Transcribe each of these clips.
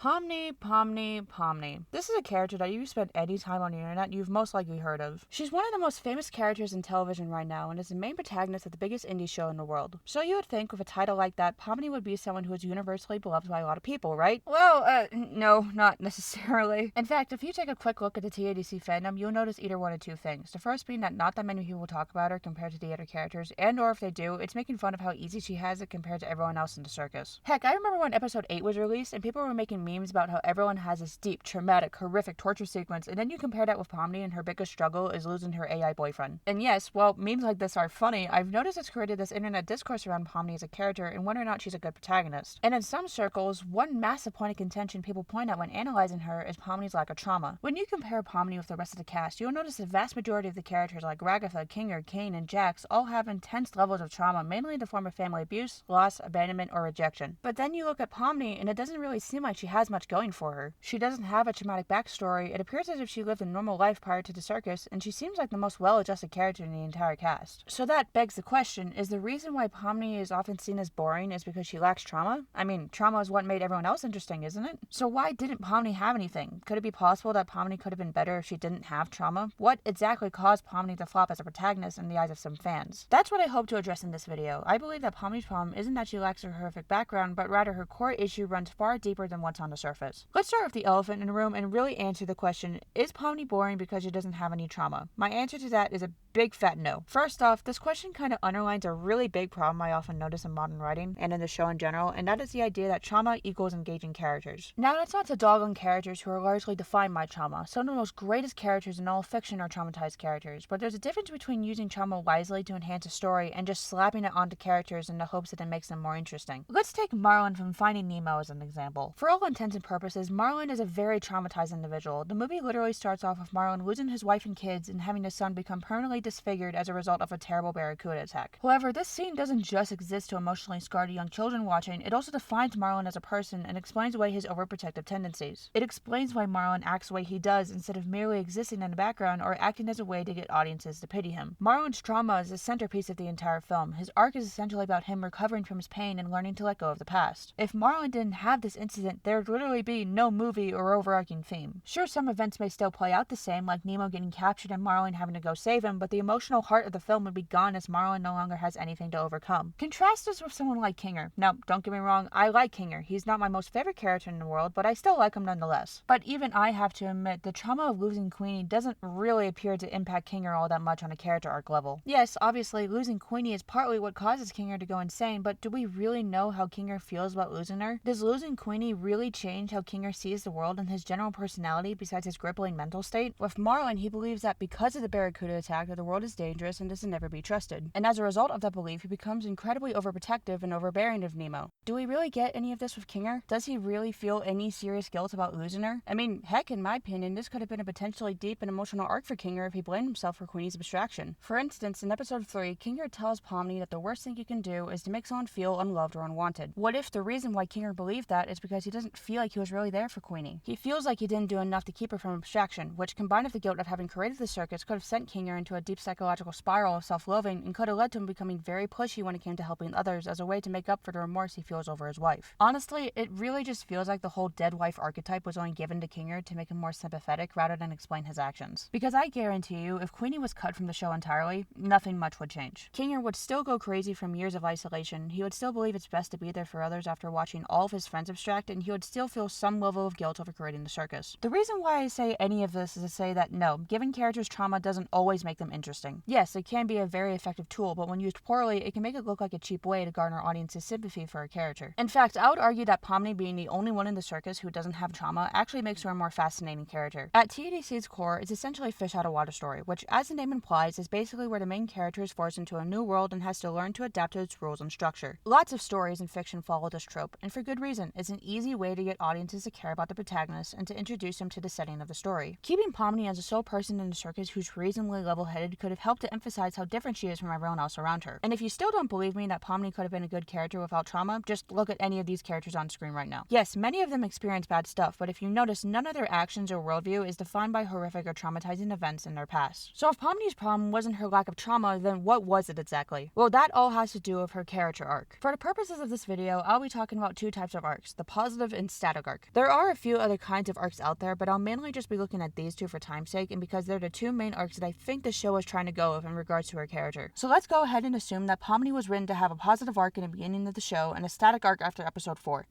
Pomni. This is a character that if you spent any time on the internet, you've most likely heard of. She's one of the most famous characters in television right now and is the main protagonist of the biggest indie show in the world. So you would think with a title like that, Pomni would be someone who is universally beloved by a lot of people, right? Well, no, not necessarily. In fact, if you take a quick look at the TADC fandom, you'll notice either one of two things. The first being that not that many people talk about her compared to the other characters, and or if they do, it's making fun of how easy she has it compared to everyone else in the circus. Heck, I remember when episode 8 was released and people were making memes about how everyone has this deep, traumatic, horrific torture sequence, and then you compare that with Pomni and her biggest struggle is losing her AI boyfriend. And yes, while memes like this are funny, I've noticed it's created this internet discourse around Pomni as a character and whether or not she's a good protagonist. And in some circles, one massive point of contention people point out when analyzing her is Pomni's lack of trauma. When you compare Pomni with the rest of the cast, you'll notice the vast majority of the characters like Ragatha, Caine, and Jax all have intense levels of trauma, mainly in the form of family abuse, loss, abandonment, or rejection. But then you look at Pomni and it doesn't really seem like she has much going for her. She doesn't have a traumatic backstory, it appears as if she lived a normal life prior to the circus, and she seems like the most well-adjusted character in the entire cast. So that begs the question, is the reason why Pomni is often seen as boring is because she lacks trauma? I mean, trauma is what made everyone else interesting, isn't it? So why didn't Pomni have anything? Could it be possible that Pomni could have been better if she didn't have trauma? What exactly caused Pomni to flop as a protagonist in the eyes of some fans? That's what I hope to address in this video. I believe that Pomni's problem isn't that she lacks a horrific background, but rather her core issue runs far deeper than what's on the surface. Let's start with the elephant in the room and really answer the question, is Pomni boring because she doesn't have any trauma? My answer to that is a big fat no. First off, this question kind of underlines a really big problem I often notice in modern writing and in the show in general, and that is the idea that trauma equals engaging characters. Now, that's not to dog on characters who are largely defined by trauma. Some of the most greatest characters in all fiction are traumatized characters, but there's a difference between using trauma wisely to enhance a story and just slapping it onto characters in the hopes that it makes them more interesting. Let's take Marlin from Finding Nemo as an example. For all intents and purposes, Marlin is a very traumatized individual. The movie literally starts off with Marlin losing his wife and kids and having his son become permanently disfigured as a result of a terrible barracuda attack. However, this scene doesn't just exist to emotionally scar the young children watching, it also defines Marlin as a person and explains away his overprotective tendencies. It explains why Marlin acts the way he does instead of merely existing in the background or acting as a way to get audiences to pity him. Marlin's trauma is the centerpiece of the entire film. His arc is essentially about him recovering from his pain and learning to let go of the past. If Marlin didn't have this incident, there would literally be no movie or overarching theme. Sure, some events may still play out the same, like Nemo getting captured and Marlin having to go save him, but the emotional heart of the film would be gone as Marlin no longer has anything to overcome. Contrast this with someone like Kinger. Now, don't get me wrong, I like Kinger. He's not my most favorite character in the world, but I still like him nonetheless. But even I have to admit, the trauma of losing Queenie doesn't really appear to impact Kinger all that much on a character arc level. Yes, obviously, losing Queenie is partly what causes Kinger to go insane, but do we really know how Kinger feels about losing her? Does losing Queenie really change how Kinger sees the world and his general personality besides his crippling mental state? With Marlin, he believes that because of the barracuda attack, that the world is dangerous and doesn't never be trusted. And as a result of that belief, he becomes incredibly overprotective and overbearing of Nemo. Do we really get any of this with Kinger? Does he really feel any serious guilt about losing her? I mean, heck, in my opinion, this could have been a potentially deep and emotional arc for Kinger if he blamed himself for Queenie's abstraction. For instance, in episode 3, Kinger tells Pomni that the worst thing you can do is to make someone feel unloved or unwanted. What if the reason why Kinger believed that is because he doesn't feel like he was really there for Queenie? He feels like he didn't do enough to keep her from abstraction, which combined with the guilt of having created the circus could have sent Kinger into a deep psychological spiral of self-loathing and could have led to him becoming very pushy when it came to helping others as a way to make up for the remorse he feels over his wife. Honestly, it really just feels like the whole dead wife archetype was only given to Kinger to make him more sympathetic rather than explain his actions. Because I guarantee you, if Queenie was cut from the show entirely, nothing much would change. Kinger would still go crazy from years of isolation, he would still believe it's best to be there for others after watching all of his friends abstract, and he would still feel some level of guilt over creating the circus. The reason why I say any of this is to say that no, giving characters trauma doesn't always make them interesting. Yes, it can be a very effective tool, but when used poorly, it can make it look like a cheap way to garner audience's sympathy for a character. In fact, I would argue that Pomni being the only one in the circus who doesn't have trauma actually makes her a more fascinating character. At TADC's core, it's essentially a fish out of water story, which, as the name implies, is basically where the main character is forced into a new world and has to learn to adapt to its rules and structure. Lots of stories in fiction follow this trope, and for good reason. It's an easy way to get audiences to care about the protagonist and to introduce them to the setting of the story. Keeping Pomni as the sole person in the circus who's reasonably level-headed could have helped to emphasize how different she is from everyone else around her. And if you still don't believe me that Pomni could have been a good character without trauma, just look at any of these characters on screen right now. Yes, many of them experience bad stuff, but if you notice, none of their actions or worldview is defined by horrific or traumatizing events in their past. So if Pomni's problem wasn't her lack of trauma, then what was it exactly? Well, that all has to do with her character arc. For the purposes of this video, I'll be talking about two types of arcs, the positive and static arc. There are a few other kinds of arcs out there, but I'll mainly just be looking at these two for time's sake and because they're the two main arcs that I think the show is trying to go with in regards to her character. So let's go ahead and assume that Pomni was written to have a positive arc in the beginning of the show and a static arc after episode 4.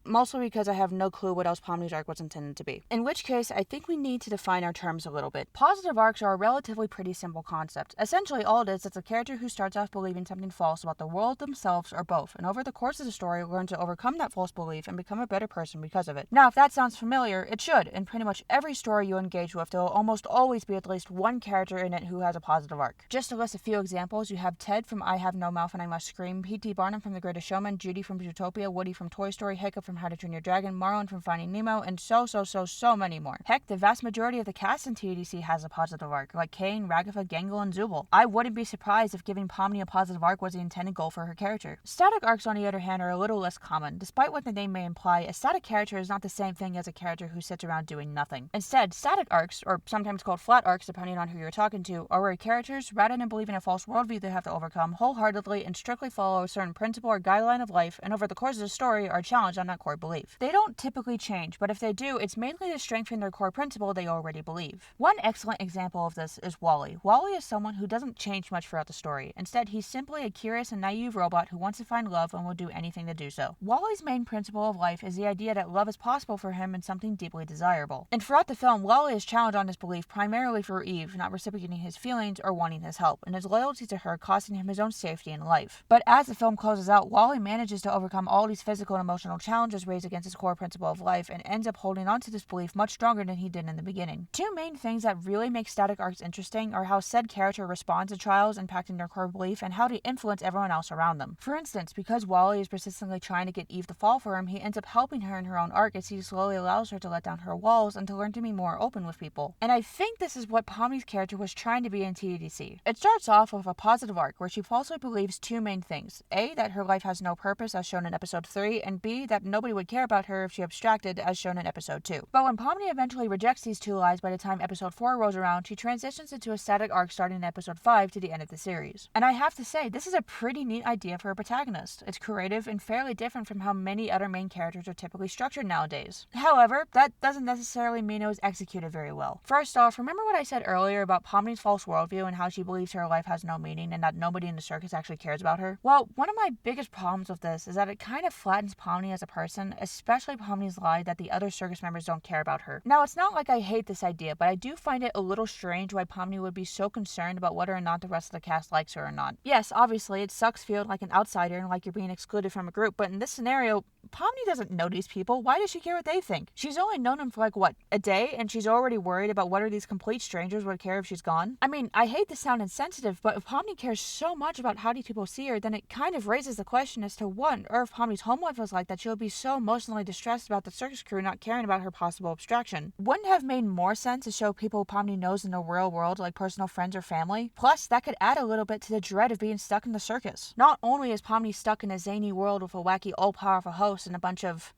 Mostly because I have no clue what else Pomni's arc was intended to be. In which case, I think we need to define our terms a little bit. Positive arcs are a relatively pretty simple concept. Essentially, all it is a character who starts off believing something false about the world, themselves, or both, and over the course of the story, learn to overcome that false belief and become a better person because of it. Now, if that sounds familiar, it should. In pretty much every story you engage with, there will almost always be at least one character in it who has a positive arc. Just to list a few examples, you have Ted from I Have No Mouth and I Must Scream, P.T. Barnum from The Greatest Showman, Judy from Zootopia, Woody from Toy Story, Hiccup from How to Train Your Dragon, Marlin from Finding Nemo, and so many more. Heck, the vast majority of the cast in TDC has a positive arc, like Caine, Ragatha, Gangle, and Zubul. I wouldn't be surprised if giving Pomni a positive arc was the intended goal for her character. Static arcs, on the other hand, are a little less common. Despite what the name may imply, a static character is not the same thing as a character who sits around doing nothing. Instead, static arcs, or sometimes called flat arcs depending on who you're talking to, are where characters, rather than believing a false worldview they have to overcome, wholeheartedly and strictly follow a certain principle or guideline of life, and over the course of the story are challenged on that core belief. They don't typically change, but if they do, it's mainly to strengthen their core principle they already believe. One excellent example of this is Wally. Wally is someone who doesn't change much throughout the story. Instead, he's simply a curious and naive robot who wants to find love and will do anything to do so. Wally's main principle of life is the idea that love is possible for him and something deeply desirable. And throughout the film, Wally is challenged on this belief primarily through Eve not reciprocating his feelings or wanting his help, and his loyalty to her costing him his own safety in life. But as the film closes out, Wally manages to overcome all these physical and emotional challenges raised against his core principle of life and ends up holding on to this belief much stronger than he did in the beginning. Two main things that really make static arcs interesting are how said character responds to trials impacting their core belief and how they influence everyone else around them. For instance, because Wally is persistently trying to get Eve to fall for him, he ends up helping her in her own arc as he slowly allows her to let down her walls and to learn to be more open with people. And I think this is what Pomni's character was trying to be in TDC. It starts off with a positive arc where she falsely believes two main things. A, that her life has no purpose as shown in episode 3, and B, that nobody would care about her if she abstracted as shown in episode 2. But when Pomni eventually rejects these two lies by the time episode 4 rolls around, she transitions into a static arc starting in episode 5 to the end of the series. And I have to say, this is a pretty neat idea for a protagonist. It's creative and fairly different from how many other main characters are typically structured nowadays. However, that doesn't necessarily mean it was executed very well. First off, remember what I said earlier about Pomni's false worldview and how she believes her life has no meaning and that nobody in the circus actually cares about her? Well, one of my biggest problems with this is that it kind of flattens Pomni as a person, especially Pomni's lie that the other circus members don't care about her. Now, it's not like I hate this idea, but I do find it a little strange why Pomni would be so concerned about whether or not the rest of the cast likes her or not. Yes, obviously, it sucks feeling like an outsider and like you're being excluded from a group, but in this scenario, Pomni doesn't know these people. Why does she care what they think? She's only known them for like, what, a day? And she's already worried about whether these complete strangers would care if she's gone? I mean, I hate to sound insensitive, but if Pomni cares so much about how these people see her, then it kind of raises the question as to what on earth Pomni's home life was like that she would be so emotionally distressed about the circus crew not caring about her possible abstraction. Wouldn't it have made more sense to show people Pomni knows in the real world, like personal friends or family? Plus, that could add a little bit to the dread of being stuck in the circus. Not only is Pomni stuck in a zany world with a wacky all-powerful host and a bunch of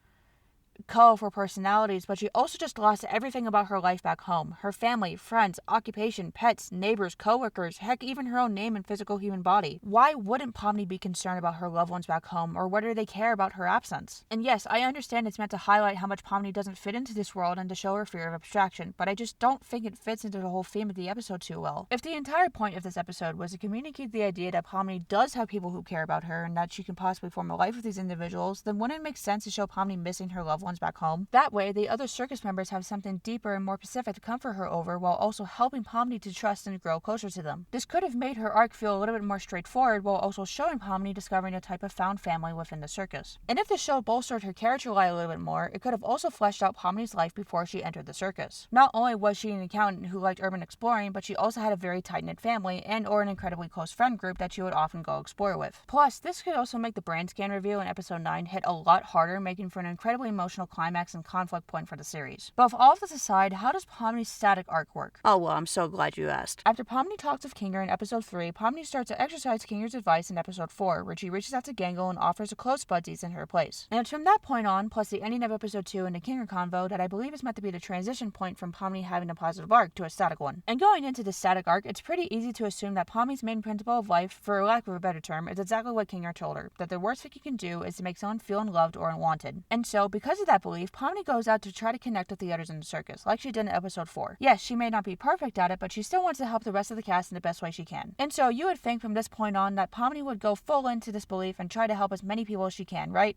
colorful personalities, but she also just lost everything about her life back home. Her family, friends, occupation, pets, neighbors, coworkers, heck, even her own name and physical human body. Why wouldn't Pomni be concerned about her loved ones back home, or whether they care about her absence? And yes, I understand it's meant to highlight how much Pomni doesn't fit into this world and to show her fear of abstraction, but I just don't think it fits into the whole theme of the episode too well. If the entire point of this episode was to communicate the idea that Pomni does have people who care about her and that she can possibly form a life with these individuals, then wouldn't it make sense to show Pomni missing her loved ones back home? That way, the other circus members have something deeper and more specific to comfort her over, while also helping Pomni to trust and grow closer to them. This could have made her arc feel a little bit more straightforward, while also showing Pomni discovering a type of found family within the circus. And if the show bolstered her character lie a little bit more, it could have also fleshed out Pomni's life before she entered the circus. Not only was she an accountant who liked urban exploring, but she also had a very tight-knit family and or an incredibly close friend group that she would often go explore with. Plus, this could also make the Brainscan review in episode 9 hit a lot harder, making for an incredibly emotional climax and conflict point for the series. But with all of this aside, how does Pomni's static arc work? Oh well, I'm so glad you asked. After Pomni talks with Kinger in episode 3, Pomni starts to exercise Kinger's advice in episode 4, where she reaches out to Gangle and offers to close Spudsies in her place. And it's from that point on, plus the ending of episode 2 and the Kinger convo, that I believe is meant to be the transition point from Pomni having a positive arc to a static one. And going into the static arc, it's pretty easy to assume that Pomni's main principle of life, for lack of a better term, is exactly what Kinger told her, that the worst thing you can do is to make someone feel unloved or unwanted. And so, because of that belief, Pomni goes out to try to connect with the others in the circus, like she did in episode 4. Yes, she may not be perfect at it, but she still wants to help the rest of the cast in the best way she can. And so you would think from this point on that Pomni would go full into this belief and try to help as many people as she can, right?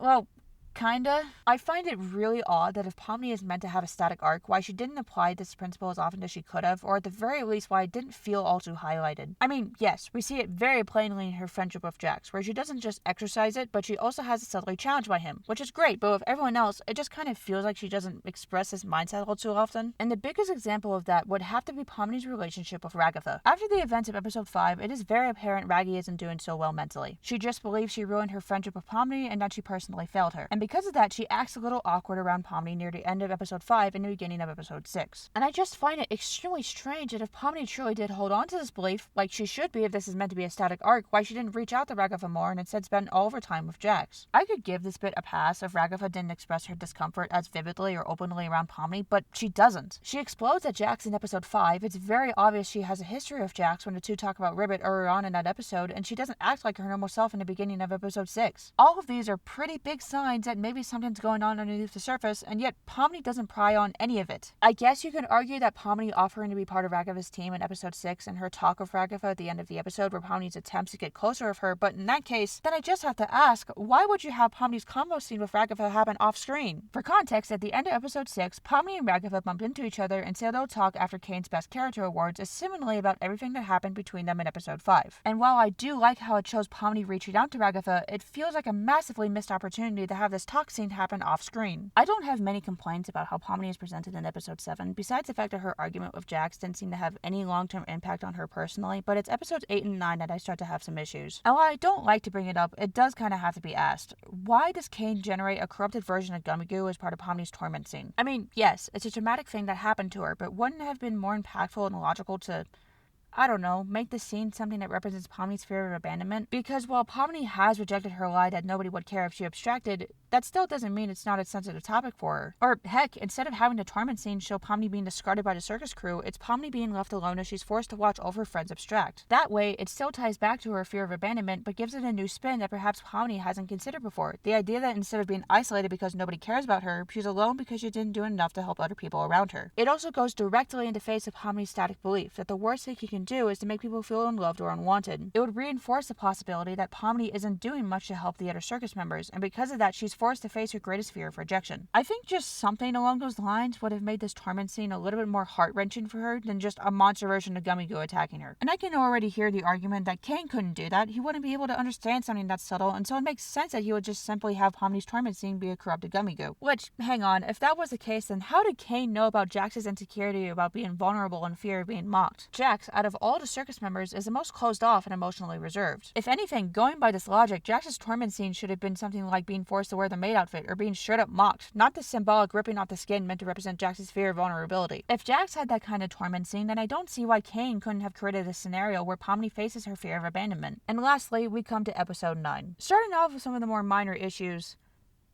Well, kinda. I find it really odd that if Pomni is meant to have a static arc, why she didn't apply this principle as often as she could have, or at the very least why it didn't feel all too highlighted. I mean, yes, we see it very plainly in her friendship with Jax, where she doesn't just exercise it, but she also has it subtly challenged by him, which is great, but with everyone else, it just kind of feels like she doesn't express this mindset all too often. And the biggest example of that would have to be Pomni's relationship with Ragatha. After the events of episode 5, it is very apparent Raggy isn't doing so well mentally. She just believes she ruined her friendship with Pomni and that she personally failed her. And because of that, she acts a little awkward around Pomni near the end of episode 5 and the beginning of episode 6. And I just find it extremely strange that if Pomni truly did hold on to this belief, like she should be if this is meant to be a static arc, why she didn't reach out to Ragatha more and instead spend all of her time with Jax. I could give this bit a pass if Ragatha didn't express her discomfort as vividly or openly around Pomni, but she doesn't. She explodes at Jax in episode 5. It's very obvious she has a history with Jax when the two talk about Ribbit earlier on in that episode, and she doesn't act like her normal self in the beginning of episode 6. All of these are pretty big signs that maybe something's going on underneath the surface, and yet Pomni doesn't pry on any of it. I guess you could argue that Pomni offering to be part of Ragatha's team in episode 6 and her talk with Ragatha at the end of the episode were Pomni's attempts to get closer with her, but in that case, then I just have to ask, why would you have Pomni's combo scene with Ragatha happen off screen? For context, at the end of episode 6, Pomni and Ragatha bump into each other and say they'll talk after Caine's Best Character Awards, is similarly about everything that happened between them in episode 5. And while I do like how it shows Pomni reaching out to Ragatha, it feels like a massively missed opportunity to have this talk scene happen off screen. I don't have many complaints about how Pomni is presented in episode 7, besides the fact that her argument with Jax didn't seem to have any long-term impact on her personally, but it's episodes 8 and 9 that I start to have some issues. And while I don't like to bring it up, it does kind of have to be asked. Why does Caine generate a corrupted version of Gummigoo as part of Pomni's Torment scene? I mean, yes, it's a traumatic thing that happened to her, but wouldn't it have been more impactful and logical to, I don't know, make the scene something that represents Pomni's fear of abandonment? Because while Pomni has rejected her lie that nobody would care if she abstracted, that still doesn't mean it's not a sensitive topic for her. Or heck, instead of having the Torment scene show Pomni being discarded by the circus crew, it's Pomni being left alone as she's forced to watch all of her friends abstract. That way, it still ties back to her fear of abandonment, but gives it a new spin that perhaps Pomni hasn't considered before. The idea that instead of being isolated because nobody cares about her, she's alone because she didn't do enough to help other people around her. It also goes directly in the face of Pomni's static belief that the worst thing he can do is to make people feel unloved or unwanted. It would reinforce the possibility that Pomni isn't doing much to help the other circus members, and because of that, she's forced to face her greatest fear of rejection. I think just something along those lines would have made this Torment scene a little bit more heart-wrenching for her than just a monster version of Gummigoo attacking her. And I can already hear the argument that Caine couldn't do that. He wouldn't be able to understand something that subtle, and so it makes sense that he would just simply have Pomni's Torment scene be a corrupted Gummigoo. Which, hang on, if that was the case, then how did Caine know about Jax's insecurity about being vulnerable and fear of being mocked? Jax, out of all the circus members, is the most closed off and emotionally reserved. If anything, going by this logic, Jax's Torment scene should have been something like being forced to wear the maid outfit or being straight up mocked, not the symbolic ripping off the skin meant to represent Jax's fear of vulnerability. If Jax had that kind of Torment scene, then I don't see why Caine couldn't have created a scenario where Pomni faces her fear of abandonment. And lastly, we come to episode 9. Starting off with some of the more minor issues,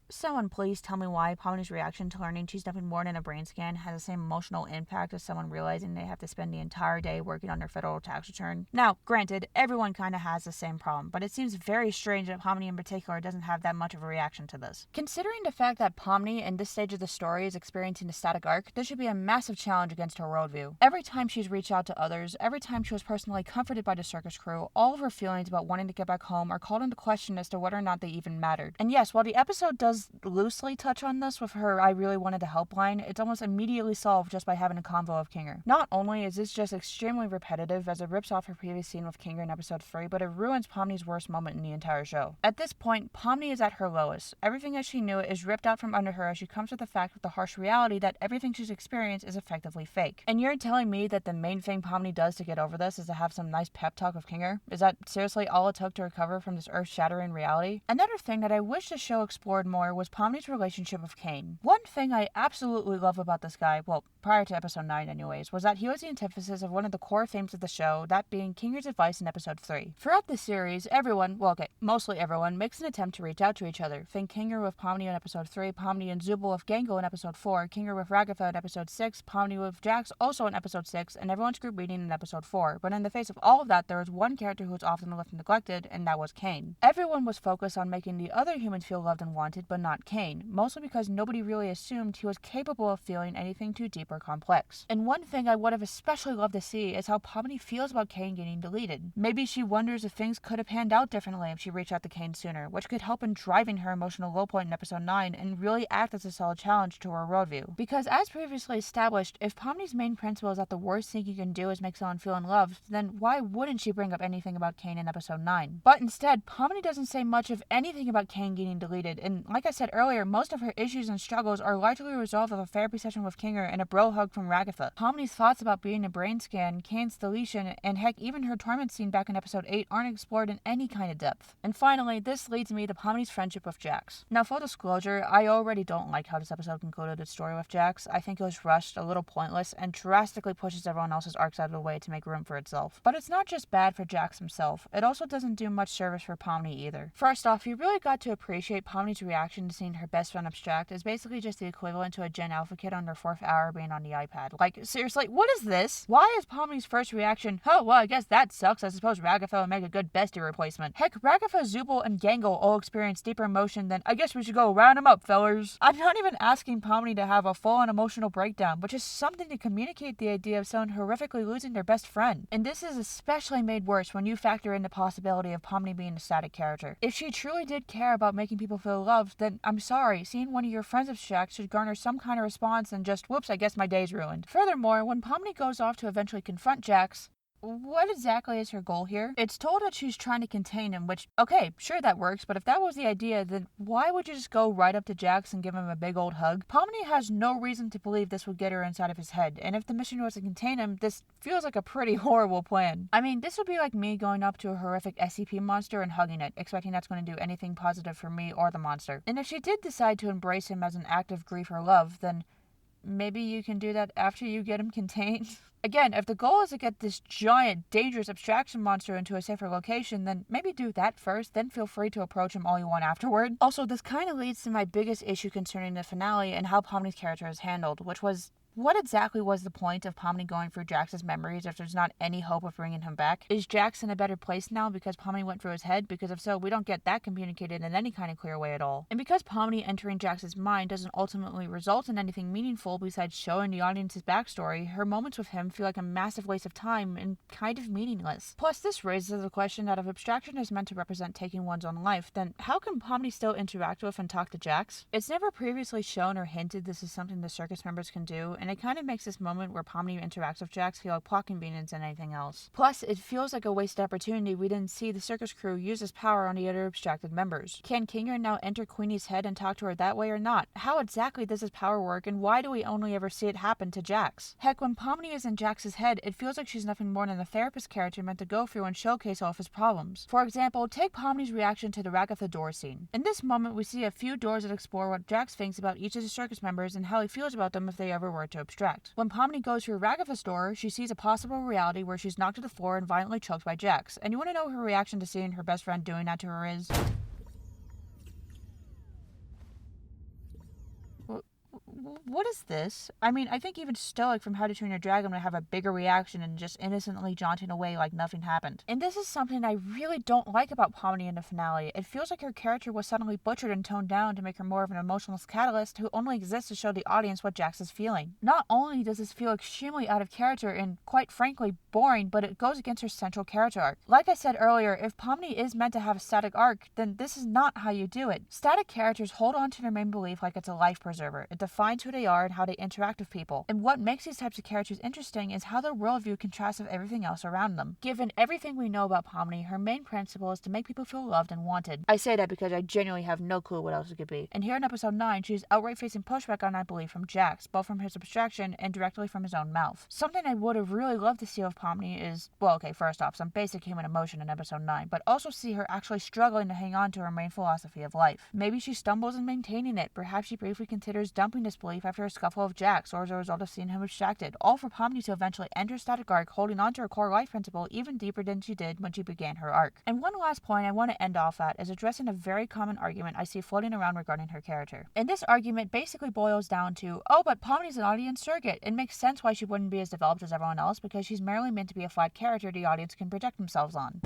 someone please tell me why Pomni's reaction to learning she's nothing more than a brain scan has the same emotional impact as someone realizing they have to spend the entire day working on their federal tax return. Now, granted, everyone kind of has the same problem, but it seems very strange that Pomni in particular doesn't have that much of a reaction to this. Considering the fact that Pomni in this stage of the story is experiencing a static arc, this should be a massive challenge against her worldview. Every time she's reached out to others, every time she was personally comforted by the circus crew, all of her feelings about wanting to get back home are called into question as to whether or not they even mattered. And yes, while the episode does loosely touch on this with her I really wanted to help line, it's almost immediately solved just by having a convo of Kinger. Not only is this just extremely repetitive as it rips off her previous scene with Kinger in episode 3, but it ruins Pomni's worst moment in the entire show. At this point, Pomni is at her lowest. Everything as she knew it is ripped out from under her as she comes to the fact with the harsh reality that everything she's experienced is effectively fake. And you're telling me that the main thing Pomni does to get over this is to have some nice pep talk with Kinger? Is that seriously all it took to recover from this earth-shattering reality? Another thing that I wish the show explored more was Pomni's relationship with Caine. One thing I absolutely love about this guy, well, prior to episode 9 anyways, was that he was the antithesis of one of the core themes of the show, that being Kinger's advice in episode 3. Throughout the series, everyone, mostly everyone, makes an attempt to reach out to each other. Think Kinger with Pomni in episode 3, Pomni and Zubul with Gangle in episode 4, Kinger with Ragatha in episode 6, Pomni with Jax also in episode 6, and everyone's group meeting in episode 4. But in the face of all of that, there was one character who was often left neglected, and that was Caine. Everyone was focused on making the other humans feel loved and wanted, but not Caine, mostly because nobody really assumed he was capable of feeling anything too deep or complex. And one thing I would have especially loved to see is how Pomni feels about Caine getting deleted. Maybe she wonders if things could have panned out differently if she reached out to Caine sooner, which could help in driving her emotional low point in episode 9 and really act as a solid challenge to her worldview. Because as previously established, if Pomni's main principle is that the worst thing you can do is make someone feel unloved, then why wouldn't she bring up anything about Caine in episode 9? But instead, Pomni doesn't say much of anything about Caine getting deleted, and like I said earlier, most of her issues and struggles are largely resolved with a therapy session with Kinger and a bro hug from Ragatha. Pomni's thoughts about being a Brainscan, Caine's deletion, and heck, even her Torment scene back in episode 8 aren't explored in any kind of depth. And finally, this leads me to Pomni's friendship with Jax. Now, full disclosure, I already don't like how this episode concluded its story with Jax. I think it was rushed, a little pointless, and drastically pushes everyone else's arcs out of the way to make room for itself. But it's not just bad for Jax himself, it also doesn't do much service for Pomni either. First off, you really got to appreciate Pomni's reaction to seeing her best friend abstract as basically just the equivalent to a Gen Alpha kid on their 4th hour being on the iPad. Like, seriously, what is this? Why is Pomni's first reaction, oh, well, I guess that sucks, I suppose Ragatha would make a good bestie replacement. Heck, Ragatha, Zubul, and Gangle all experience deeper emotion than, I guess we should go round them up, fellers. I'm not even asking Pomni to have a full-on emotional breakdown, but just something to communicate the idea of someone horrifically losing their best friend. And this is especially made worse when you factor in the possibility of Pomni being a static character. If she truly did care about making people feel loved, then I'm sorry, seeing one of your friends abstract should garner some kind of response and just, whoops, I guess my day's ruined. Furthermore, when Pomni goes off to eventually confront Jax, what exactly is her goal here? It's told that she's trying to contain him, which, okay, sure that works, but if that was the idea, then why would you just go right up to Jax and give him a big old hug? Pomni has no reason to believe this would get her inside of his head, and if the mission was to contain him, this feels like a pretty horrible plan. I mean, this would be like me going up to a horrific SCP monster and hugging it, expecting that's going to do anything positive for me or the monster. And if she did decide to embrace him as an act of grief or love, then maybe you can do that after you get him contained. Again, if the goal is to get this giant, dangerous abstraction monster into a safer location, then maybe do that first, then feel free to approach him all you want afterward. Also, this kind of leads to my biggest issue concerning the finale and how Pomni's character is handled, which was, what exactly was the point of Pomni going through Jax's memories if there's not any hope of bringing him back? Is Jax in a better place now because Pomni went through his head? Because if so, we don't get that communicated in any kind of clear way at all. And because Pomni entering Jax's mind doesn't ultimately result in anything meaningful besides showing the audience his backstory, her moments with him feel like a massive waste of time and kind of meaningless. Plus, this raises the question that if abstraction is meant to represent taking one's own life, then how can Pomni still interact with and talk to Jax? It's never previously shown or hinted this is something the circus members can do, and it kind of makes this moment where Pomni interacts with Jax feel like plot convenience than anything else. Plus, it feels like a wasted opportunity we didn't see the circus crew use this power on the other abstracted members. Can Kinger now enter Queenie's head and talk to her that way or not? How exactly does this power work, and why do we only ever see it happen to Jax? Heck, when Pomni is in Jax's head, it feels like she's nothing more than a therapist character meant to go through and showcase all of his problems. For example, take Pomni's reaction to the Ragatha door scene. In this moment, we see a few doors that explore what Jax thinks about each of the circus members and how he feels about them if they ever were to abstract. When Pomni goes through Ragatha's door, she sees a possible reality where she's knocked to the floor and violently choked by Jax. And you want to know her reaction to seeing her best friend doing that to her is? What is this? I mean, I think even Stoic from How to Train Your Dragon would have a bigger reaction than just innocently jaunting away like nothing happened. And this is something I really don't like about Pomni in the finale. It feels like her character was suddenly butchered and toned down to make her more of an emotional catalyst who only exists to show the audience what Jax is feeling. Not only does this feel extremely out of character and, quite frankly, boring, but it goes against her central character arc. Like I said earlier, if Pomni is meant to have a static arc, then this is not how you do it. Static characters hold on to their main belief like it's a life preserver. It defines who they are and how they interact with people. And what makes these types of characters interesting is how their worldview contrasts with everything else around them. Given everything we know about Pomni, her main principle is to make people feel loved and wanted. I say that because I genuinely have no clue what else it could be. And here in episode 9, she's outright facing pushback on that belief from Jax, both from his abstraction and directly from his own mouth. Something I would have really loved to see with Pomni is, well, okay, first off, some basic human emotion in episode 9, but also see her actually struggling to hang on to her main philosophy of life. Maybe she stumbles in maintaining it. Perhaps she briefly considers dumping this disbelief after a scuffle of Jax or as a result of seeing him distracted, all for Pomni to eventually enter static arc holding on to her core life principle even deeper than she did when she began her arc. And one last point I want to end off at is addressing a very common argument I see floating around regarding her character. And this argument basically boils down to, oh, but Pomni's an audience surrogate. It makes sense why she wouldn't be as developed as everyone else because she's merely meant to be a flat character the audience can project themselves on.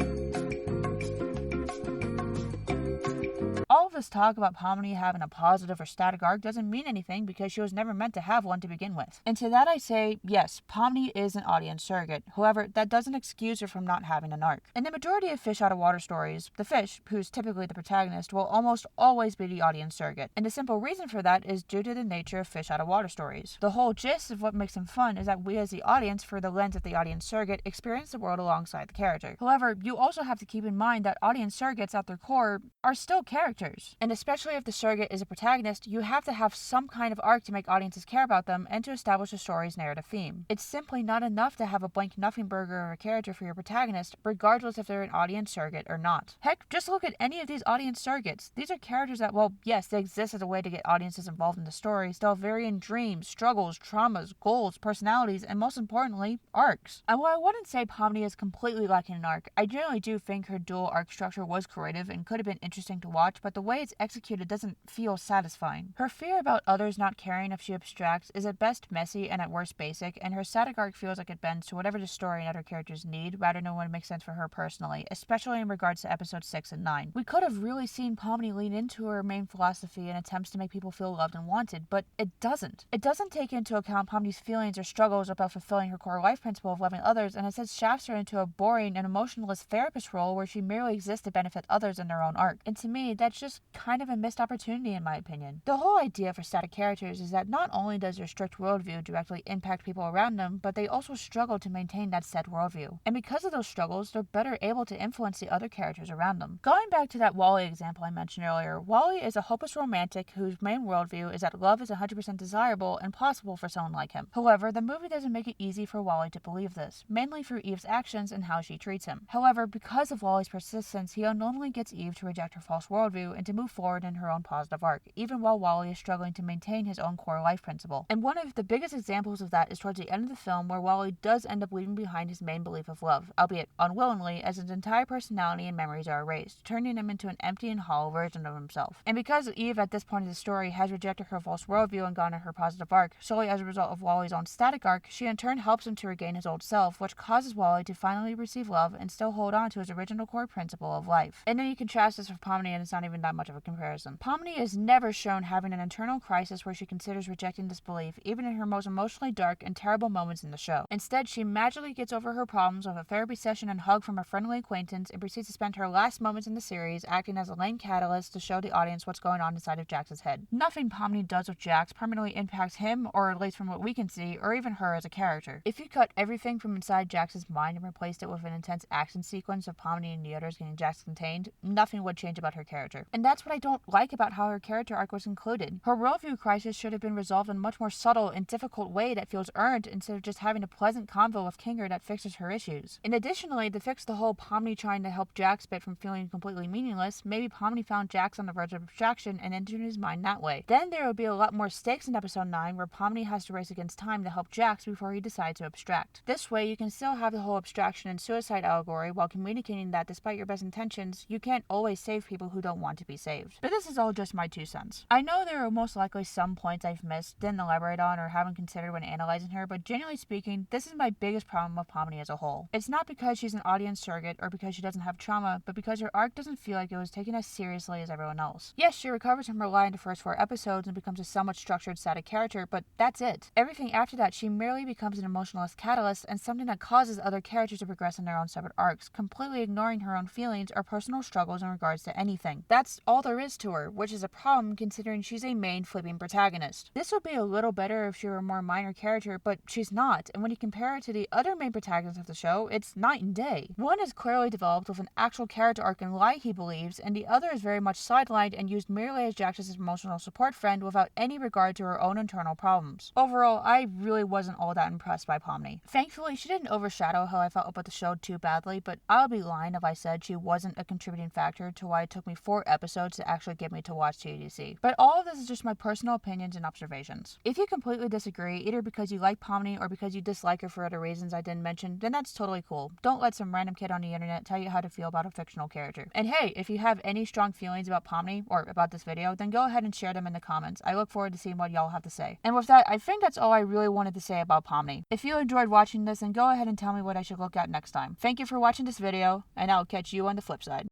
All of this talk about Pomni having a positive or static arc doesn't mean anything because she was never meant to have one to begin with. And to that I say, yes, Pomni is an audience surrogate. However, that doesn't excuse her from not having an arc. In the majority of fish out of water stories, the fish, who's typically the protagonist, will almost always be the audience surrogate. And the simple reason for that is due to the nature of fish out of water stories. The whole gist of what makes them fun is that we as the audience, through the lens of the audience surrogate, experience the world alongside the character. However, you also have to keep in mind that audience surrogates at their core are still characters. And especially if the surrogate is a protagonist, you have to have some kind of arc to make audiences care about them and to establish a story's narrative theme. It's simply not enough to have a blank nothing burger of a character for your protagonist, regardless if they're an audience surrogate or not. Heck, just look at any of these audience surrogates. These are characters that, well, yes, they exist as a way to get audiences involved in the story, still have varying dreams, struggles, traumas, goals, personalities, and most importantly, arcs. And while I wouldn't say Pomni is completely lacking an arc, I generally do think her dual arc structure was creative and could have been interesting to watch, but the way it's executed doesn't feel satisfying. Her fear about others not caring if she abstracts is at best messy and at worst basic, and her static arc feels like it bends to whatever the story and other characters need rather than what makes sense for her personally, especially in regards to episodes 6 and 9. We could have really seen Pomni lean into her main philosophy and attempts to make people feel loved and wanted, but it doesn't. It doesn't take into account Pomni's feelings or struggles about fulfilling her core life principle of loving others, and instead shafts her into a boring and emotionless therapist role where she merely exists to benefit others in their own arc. And to me, that's just kind of a missed opportunity in my opinion. The whole idea for static characters is that not only does their strict worldview directly impact people around them, but they also struggle to maintain that said worldview. And because of those struggles, they're better able to influence the other characters around them. Going back to that Wally example I mentioned earlier, Wally is a hopeless romantic whose main worldview is that love is 100% desirable and possible for someone like him. However, the movie doesn't make it easy for Wally to believe this, mainly through Eve's actions and how she treats him. However, because of Wally's persistence, he unknowingly gets Eve to reject her false worldview and to move forward in her own positive arc, even while Wally is struggling to maintain his own core life principle. And one of the biggest examples of that is towards the end of the film, where Wally does end up leaving behind his main belief of love, albeit unwillingly, as his entire personality and memories are erased, turning him into an empty and hollow version of himself. And because Eve at this point of the story has rejected her false worldview and gone on her positive arc, solely as a result of Wally's own static arc, she in turn helps him to regain his old self, which causes Wally to finally receive love and still hold on to his original core principle of life. And then you contrast this with Pomni, and it's not even that much of a comparison. Pomni is never shown having an internal crisis where she considers rejecting this belief, even in her most emotionally dark and terrible moments in the show. Instead, she magically gets over her problems with a therapy session and hug from a friendly acquaintance and proceeds to spend her last moments in the series acting as a lame catalyst to show the audience what's going on inside of Jax's head. Nothing Pomni does with Jax permanently impacts him, or at least from what we can see, or even her as a character. If you cut everything from inside Jax's mind and replaced it with an intense action sequence of Pomni and the others getting Jax contained, nothing would change about her character. And that's what I don't like about how her character arc was included. Her worldview crisis should have been resolved in a much more subtle and difficult way that feels earned, instead of just having a pleasant convo with Kinger that fixes her issues. And additionally, to fix the whole Pomni trying to help Jax bit from feeling completely meaningless, maybe Pomni found Jax on the verge of abstraction and entered his mind that way. Then there would be a lot more stakes in episode 9, where Pomni has to race against time to help Jax before he decides to abstract. This way, you can still have the whole abstraction and suicide allegory while communicating that despite your best intentions, you can't always save people who don't want to be saved. But this is all just my 2 cents. I know there are most likely some points I've missed, didn't elaborate on, or haven't considered when analyzing her, but generally speaking, this is my biggest problem with Pomni as a whole. It's not because she's an audience surrogate or because she doesn't have trauma, but because her arc doesn't feel like it was taken as seriously as everyone else. Yes, she recovers from her lie in the first 4 episodes and becomes a somewhat structured, static character, but that's it. Everything after that, she merely becomes an emotionless catalyst and something that causes other characters to progress in their own separate arcs, completely ignoring her own feelings or personal struggles in regards to anything. That's all there is to her, which is a problem considering she's a main flipping protagonist. This would be a little better if she were a more minor character, but she's not, and when you compare her to the other main protagonists of the show, it's night and day. One is clearly developed with an actual character arc and lie he believes, and the other is very much sidelined and used merely as Jax's emotional support friend without any regard to her own internal problems. Overall, I really wasn't all that impressed by Pomni. Thankfully, she didn't overshadow how I felt about the show too badly, but I'll be lying if I said she wasn't a contributing factor to why it took me 4 episodes episodes to actually get me to watch TDC. But all of this is just my personal opinions and observations. If you completely disagree, either because you like Pomni or because you dislike her for other reasons I didn't mention, then that's totally cool. Don't let some random kid on the internet tell you how to feel about a fictional character. And hey, if you have any strong feelings about Pomni or about this video, then go ahead and share them in the comments. I look forward to seeing what y'all have to say. And with that, I think that's all I really wanted to say about Pomni. If you enjoyed watching this, then go ahead and tell me what I should look at next time. Thank you for watching this video, and I'll catch you on the flip side.